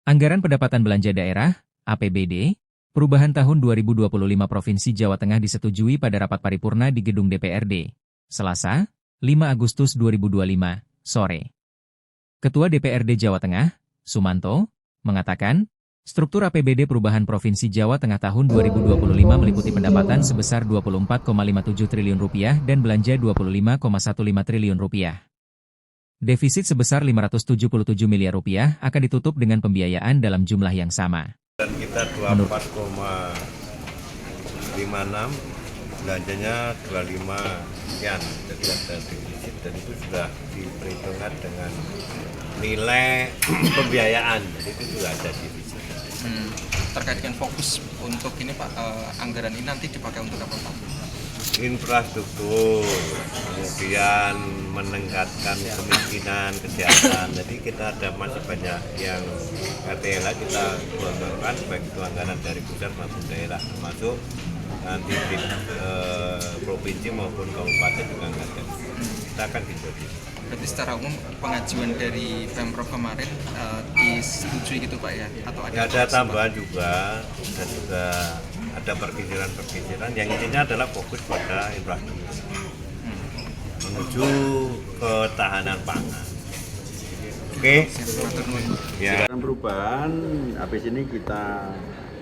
Anggaran Pendapatan Belanja Daerah, APBD, perubahan tahun 2025 Provinsi Jawa Tengah disetujui pada rapat paripurna di Gedung DPRD, Selasa, 5 Agustus 2025, sore. Ketua DPRD Jawa Tengah, Sumanto, mengatakan, struktur APBD perubahan Provinsi Jawa Tengah tahun 2025 meliputi pendapatan sebesar Rp24,57 triliun dan belanja Rp25,15 triliun. Defisit sebesar Rp577 miliar akan ditutup dengan pembiayaan dalam jumlah yang sama. Dan kita 24,56, belanjanya 25 sekian, jadi ada defisit dan itu sudah diperhitungkan dengan nilai pembiayaan, jadi itu juga ada defisit. Terkait dengan fokus untuk ini Pak, anggaran ini nanti dipakai untuk apa Pak? Infrastruktur, kemudian meningkatkan kemiskinan, kesehatan. Jadi kita ada masih banyak yang RTLA kita gelontorkan, baik itu anggaran dari pusat maupun daerah, termasuk nanti di provinsi maupun kabupaten juga anggaran. Kita akan disetujui. Berarti secara umum pengajuan dari Pemprov kemarin disetujui gitu Pak ya? Atau ada tambahan juga dan juga ada pergeseran yang intinya adalah fokus pada infrastruktur menuju ketahanan pangan. Oke. Ya. Perubahan habis ini kita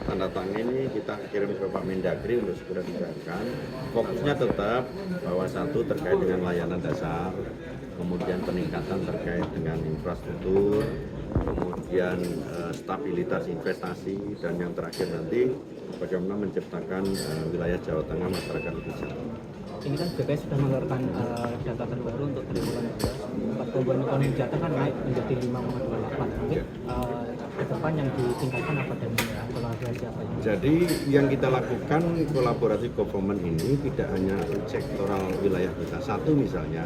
tanda tangan ini kita kirim ke Pak Mendagri untuk segera dijalankan. Fokusnya tetap bahwa satu terkait dengan layanan dasar, kemudian peningkatan terkait dengan infrastruktur, kemudian stabilitas investasi, dan yang terakhir nanti bagaimana menciptakan wilayah Jawa Tengah masyarakat lebih sejahtera. Ini kan BPS sudah mengeluarkan data terbaru untuk triwulan 12. Pertumbuhan ekonomi Jawa Tengah naik menjadi 5,28. Mungkin ke depan yang ditingkatkan apa dan kolaborasi apa? Jadi yang kita lakukan kolaborasi government ini tidak hanya sektoral wilayah kita. Satu misalnya,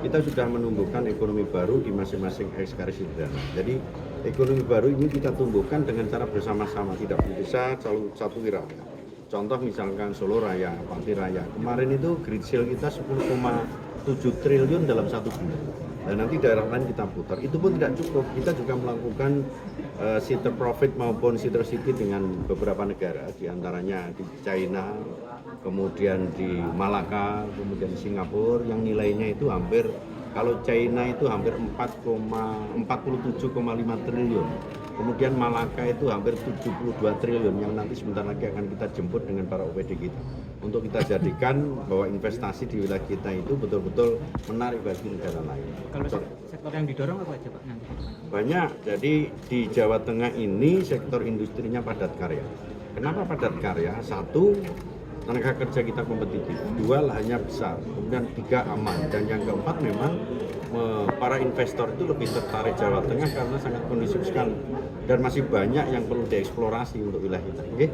kita sudah menumbuhkan ekonomi baru di masing-masing ekskarsi dana. Jadi ekonomi baru ini kita tumbuhkan dengan cara bersama-sama, tidak bisa satu wilayah. Contoh misalkan Solo Raya, Pati Raya. Kemarin itu grid sale kita 10,7 triliun dalam satu bulan. Dan nanti daerah lain kita putar. Itu pun tidak cukup. Kita juga melakukan sister profit maupun sister city dengan beberapa negara, diantaranya di China, kemudian di Malaka, kemudian di Singapura, yang nilainya itu hampir, kalau China itu hampir 47,5 triliun. Kemudian Malaka itu hampir 72 triliun yang nanti sebentar lagi akan kita jemput dengan para OPD kita. Untuk kita jadikan bahwa investasi di wilayah kita itu betul-betul menarik bagi negara lain. Kalau sektor yang didorong apa aja Pak nanti? Banyak, jadi di Jawa Tengah ini sektor industrinya padat karya. Kenapa padat karya? Satu, tenaga kerja kita kompetitif. Dua, lahannya besar. Kemudian tiga, aman. Dan yang keempat memang para investor itu lebih tertarik Jawa Tengah karena sangat kondusif sekali. Dan masih banyak yang perlu dieksplorasi untuk wilayah kita. Oke?